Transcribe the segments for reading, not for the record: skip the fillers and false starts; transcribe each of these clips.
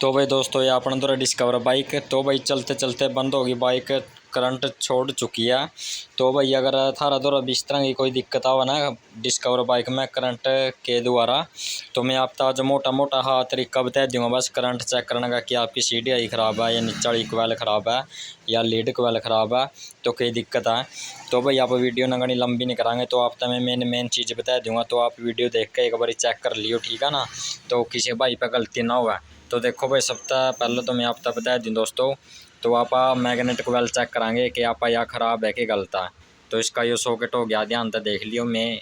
तो भाई दोस्तों ये अपना तो डिस्कवर बाइक तो भाई चलते चलते बंद होगी बाइक, करंट छोड़ चुकी है। तो भाई अगर थारा दौरा इस तरह की कोई दिक्कत आवा ना डिस्कवर बाइक में करंट के द्वारा, तो मैं आपका आज मोटा मोटा हाँ तरीका बता दूंगा बस करंट चेक करने का कि आपकी CDI ख़राब है या नीचे वाली कोयल ख़राब है या लीड कोयल ख़राब है तो कई दिक्कत है। तो भाई आप वीडियो ना घनी लंबी नहीं कराएंगे, तो आप मैं मेन चीज़ बता दूंगा, तो आप वीडियो देख के एक बार चेक कर लियो, ठीक है ना। तो किसी भाई पे गलती ना हुआ। तो देखो भाई सबसे पहले तो मैं आपको बता दूँ दोस्तों, तो आप मैग्नेट कोयल चेक कराएंगे कि आप या ख़राब है कि गलत है। तो इसका ये सॉकेट हो गया, ध्यान से देख लियो, मैं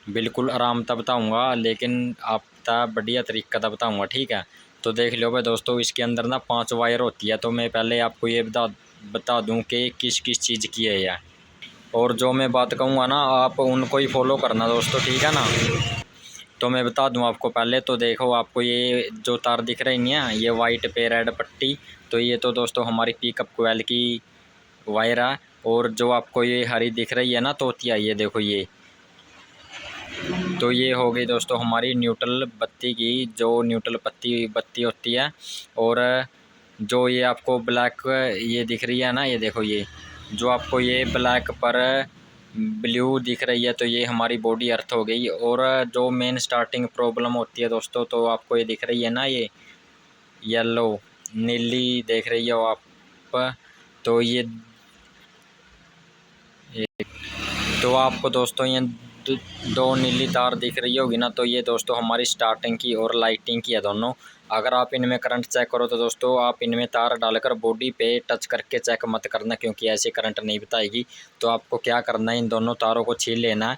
बिल्कुल आराम से बताऊँगा लेकिन आपका बढ़िया तरीका था बताऊँगा, ठीक है। तो देख लो भाई दोस्तों, इसके अंदर ना 5 वायर होती है। तो मैं पहले आपको ये बता दूँ कि किस किस चीज़ की है यह, और जो मैं बात कहूँगा ना आप उनको ही फॉलो करना दोस्तों, ठीक है ना। तो मैं बता दूं आपको पहले, तो देखो आपको ये जो तार दिख रही है ये वाइट पे रेड पट्टी, तो ये तो दोस्तों हमारी पिकअप कोयल की वायर है। और जो आपको ये हरी दिख रही है ना तोतिया, ये देखो ये, तो ये हो गई दोस्तों हमारी न्यूट्रल बत्ती की, जो न्यूट्रल बत्ती होती है। और जो ये आपको ब्लैक ये दिख रही है ना, ये देखो ये जो आपको ये ब्लैक पर ब्लू दिख रही है, तो ये हमारी बॉडी अर्थ हो गई। और जो मेन स्टार्टिंग प्रॉब्लम होती है दोस्तों, तो आपको ये दिख रही है ना, ये येलो नीली देख रही हो आप, तो ये तो आपको दोस्तों ये दो नीली तार दिख रही होगी ना, तो ये दोस्तों हमारी स्टार्टिंग की और लाइटिंग की है दोनों। अगर आप इनमें करंट चेक करो तो दोस्तों आप इनमें तार डालकर बॉडी पे टच करके चेक मत करना, क्योंकि ऐसे करंट नहीं बताएगी। तो आपको क्या करना है, इन दोनों तारों को छील लेना है।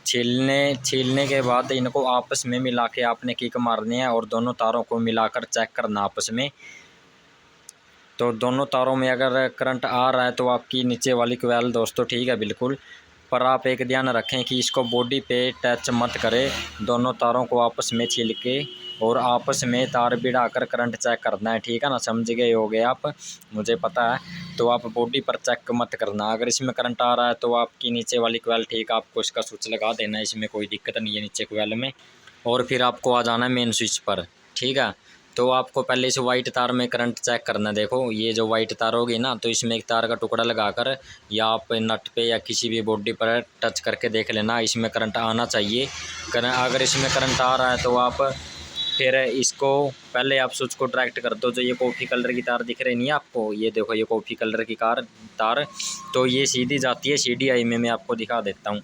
छीलने के बाद इनको आपस में मिला के आपने किक मारनी है और दोनों तारों को मिलाकर चेक करना आपस में। तो दोनों तारों में अगर करंट आ रहा है तो आपकी नीचे वाली कोयल दोस्तों ठीक है बिल्कुल, पर आप एक ध्यान रखें कि इसको बॉडी पे टच मत करें। दोनों तारों को आपस में छील के और आपस में तार भिड़ाकर करंट चेक करना है, ठीक है ना। समझ गए होगे आप, मुझे पता है। तो आप बॉडी पर चेक मत करना। अगर इसमें करंट आ रहा है तो आपकी नीचे वाली कोयल ठीक है, आपको इसका स्विच लगा देना है, इसमें कोई दिक्कत नहीं है नीचे कोयल में। और फिर आपको आ जाना है मेन स्विच पर, ठीक है। तो आपको पहले इस वाइट तार में करंट चेक करना। देखो ये जो वाइट तार होगी ना, तो इसमें एक तार का टुकड़ा लगाकर या आप नट पे या किसी भी बॉडी पर टच करके देख लेना, इसमें करंट आना चाहिए। अगर इसमें करंट आ रहा है तो आप फिर इसको पहले आप स्विच को डायरेक्ट कर दो। जो ये कॉफ़ी कलर की तार दिख रही नहीं है आपको, ये देखो ये कॉफ़ी कलर की तार, तो ये सीधी जाती है CDI में। मैं आपको दिखा देता हूँ।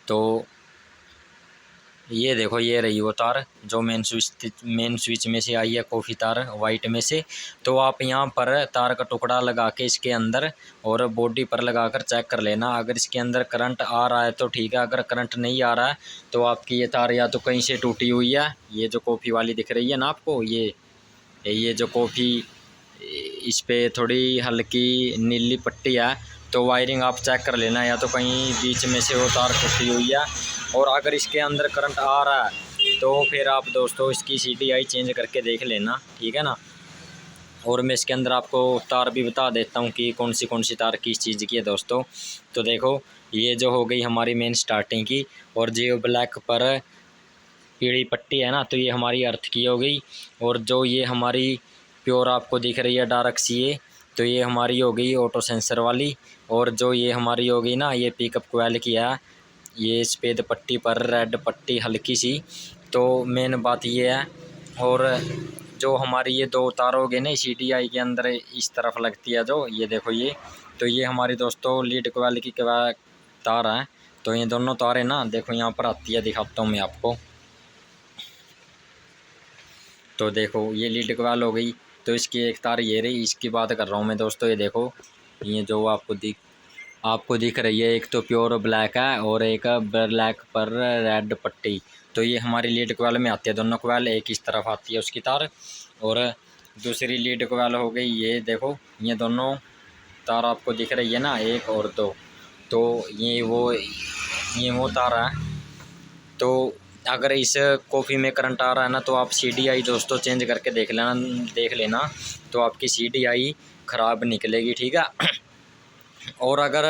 तो ये देखो ये रही वो तार जो मेन स्विच में से आई है, कॉफ़ी तार वाइट में से। तो आप यहाँ पर तार का टुकड़ा लगा के इसके अंदर और बॉडी पर लगाकर चेक कर लेना। अगर इसके अंदर करंट आ रहा है तो ठीक है, अगर करंट नहीं आ रहा है तो आपकी ये तार या तो कहीं से टूटी हुई है। ये जो कॉफ़ी वाली दिख रही है ना आपको, ये जो कॉफ़ी, इस पर थोड़ी हल्की नीली पट्टी है, तो वायरिंग आप चेक कर लेना, या तो कहीं बीच में से वो तार टूटी हुई है। और अगर इसके अंदर करंट आ रहा है तो फिर आप दोस्तों इसकी CDI चेंज करके देख लेना, ठीक है ना। और मैं इसके अंदर आपको तार भी बता देता हूँ कि कौन सी तार किस चीज़ की है दोस्तों। तो देखो ये जो हो गई हमारी मेन स्टार्टिंग की, और जो ब्लैक पर पीली पट्टी है ना, तो ये हमारी अर्थ की हो गई। और जो ये हमारी प्योर आपको दिख रही है डार्क सी, तो ये हमारी हो गई ऑटो सेंसर वाली। और जो ये हमारी हो गई ना, ये पिकअप कोयल की है, ये सफ़ेद पट्टी पर रेड पट्टी हल्की सी। तो मेन बात ये है। और जो हमारी ये दो तार हो गए ना CDI के अंदर इस तरफ लगती है, जो ये देखो ये, तो ये हमारी दोस्तों लीड कोयल की तार है। तो ये दोनों तारें ना देखो यहाँ पर आती है, दिखाता हूँ मैं आपको। तो देखो ये लीड कोयल हो गई, तो इसकी एक तार ये रही, इसकी बात कर रहा हूँ मैं दोस्तों। ये देखो ये जो आपको दिख रही है, एक तो प्योर ब्लैक है और एक ब्लैक पर रेड पट्टी। तो ये हमारी लीड कोयल में आती है दोनों कोयल, एक इस तरफ आती है उसकी तार, और दूसरी लीड कोयल हो गई ये देखो, ये दोनों तार आपको दिख रही है ना, एक और दो। तो ये वो तार है। तो अगर इस कॉफ़ी में करंट आ रहा है ना, तो आप CDI दोस्तों चेंज करके देख लेना, तो आपकी CDI ख़राब निकलेगी, ठीक है। और अगर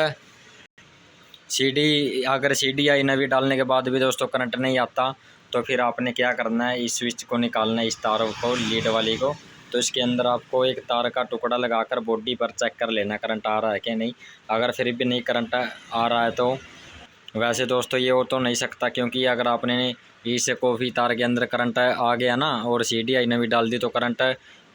CDI नवी डालने के बाद भी दोस्तों करंट नहीं आता, तो फिर आपने क्या करना है, इस स्विच को निकालना है, इस तार को, लीड वाली को। तो इसके अंदर आपको एक तार का टुकड़ा लगाकर बॉडी पर चेक कर लेना करंट आ रहा है कि नहीं। अगर फिर भी नहीं करंट आ रहा है तो वैसे दोस्तों ये हो तो नहीं सकता, क्योंकि अगर आपने इस कॉफ़ी तार के अंदर करंट आ गया ना और CDI ने भी डाल दी तो करंट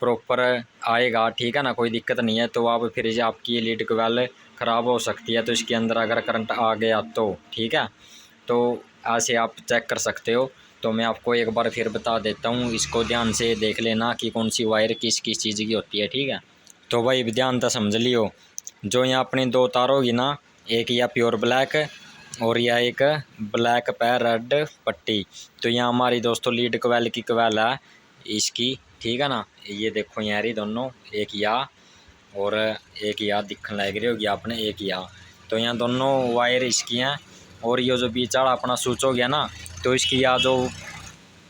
प्रॉपर आएगा, ठीक है ना, कोई दिक्कत नहीं है। तो आप फिर आपकी ये लीड कोयल ख़राब हो सकती है, तो इसके अंदर अगर करंट आ गया तो ठीक है। तो ऐसे आप चेक कर सकते हो। तो मैं आपको एक बार फिर बता देता हूँ, इसको ध्यान से देख लेना कि कौन सी वायर किस किस चीज़ की होती है, ठीक है। तो भाई ध्यान तो समझ लियो, जो यहाँ अपनी दो तार होगी ना, एक या प्योर ब्लैक और यह एक ब्लैक पे रेड पट्टी। तो यहाँ हमारी दोस्तों लीड कोयल की कोयल है इसकी, ठीक है ना। ये देखो यहाँ रही दोनों, एक या और एक या दिखने लग रही होगी आपने, एक या। तो यहाँ दोनों वायर इसकी हैं। और ये जो बीच वाला अपना स्विच हो गया ना, तो इसकी या जो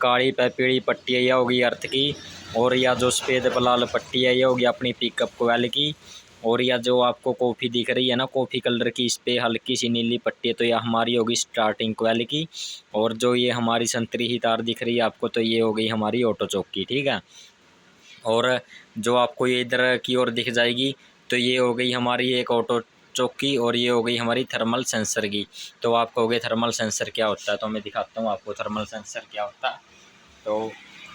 काली पे पीली पट्टी है यह होगी अर्थ की, और या जो सफ़ेद पे लाल पट्टी है यह होगी अपनी पिकअप कोयल की। और या जो आपको कॉफ़ी दिख रही है ना, कॉफ़ी कलर की, इस पर हल्की सी नीली पट्टी है, तो यह हमारी होगी स्टार्टिंग कोयल की। और जो ये हमारी संतरी ही तार दिख रही है आपको, तो ये हो गई हमारी ऑटो चौक की, ठीक है। और जो आपको ये इधर की ओर दिख जाएगी, तो ये हो गई हमारी एक ऑटो चौकी, और ये हो गई हमारी थर्मल सेंसर की। तो आप कहोगे थर्मल सेंसर क्या होता है, तो मैं दिखाता हूँ आपको थर्मल सेंसर क्या होता है। तो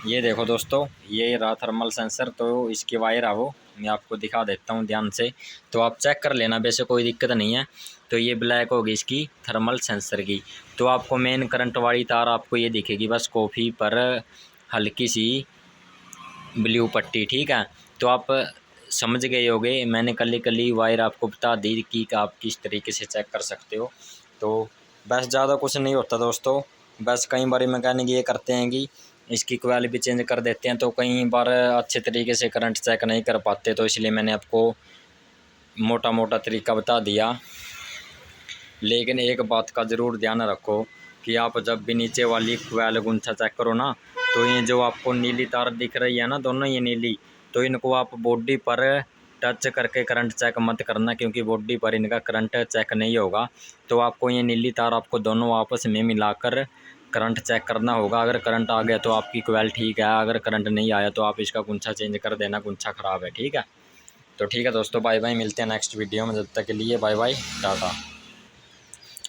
ये देखो दोस्तों, ये रहा थर्मल सेंसर। तो इसकी वायर है वो, मैं आपको दिखा देता हूँ ध्यान से, तो आप चेक कर लेना, वैसे कोई दिक्कत नहीं है। तो ये ब्लैक होगी इसकी थर्मल सेंसर की। तो आपको मेन करंट वाली तार आपको ये दिखेगी बस कॉफ़ी पर हल्की सी ब्लू पट्टी, ठीक है। तो आप समझ गए होगे, मैंने कली वायर आपको बता दी कि आप किस तरीके से चेक कर सकते हो। तो बस ज़्यादा कुछ नहीं होता दोस्तों, बस कई बार मैकेनिक ये करते हैं कि इसकी कोयल भी चेंज कर देते हैं, तो कई बार अच्छे तरीके से करंट चेक नहीं कर पाते, तो इसलिए मैंने आपको मोटा मोटा तरीका बता दिया। लेकिन एक बात का ज़रूर ध्यान रखो कि आप जब भी नीचे वाली कोयल गुंछा चेक करो ना, तो ये जो आपको नीली तार दिख रही है ना, दोनों ये नीली, तो इनको आप बॉडी पर टच करके करंट चेक मत करना, क्योंकि बॉडी पर इनका करंट चेक नहीं होगा। तो आपको ये नीली तार आपको दोनों आपस में मिलाकर करंट चेक करना होगा। अगर करंट आ गया तो आपकी कोयल ठीक है, अगर करंट नहीं आया तो आप इसका गुंछा चेंज कर देना, गुंछा ख़राब है, ठीक है। तो ठीक है दोस्तों, बाय बाय, मिलते हैं नेक्स्ट वीडियो में, जब तक के लिए बाय बाय, टाटा।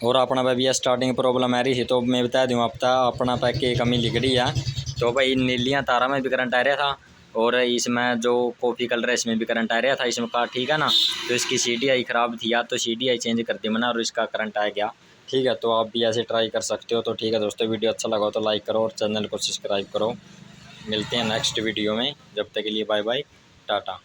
और अपना भाई भैया स्टार्टिंग प्रॉब्लम आ रही थी, तो मैं बता दूँ आपका अपना पैक की कमी लिख रही है। तो भाई नीलियाँ तारा में भी करंट आ रहा था, और इसमें जो कॉफ़ी कलर है इसमें भी करंट आ रहा था इसमें का, ठीक है ना। तो इसकी CDI ख़राब थी, या तो CDI चेंज कर दी मैंने और इसका करंट आ गया, ठीक है। तो आप भी ऐसे ट्राई कर सकते हो। तो ठीक है दोस्तों, वीडियो अच्छा लगा तो लाइक करो और चैनल को सब्सक्राइब करो। मिलते हैं नेक्स्ट वीडियो में, जब तक के लिए बाय बाय, टाटा।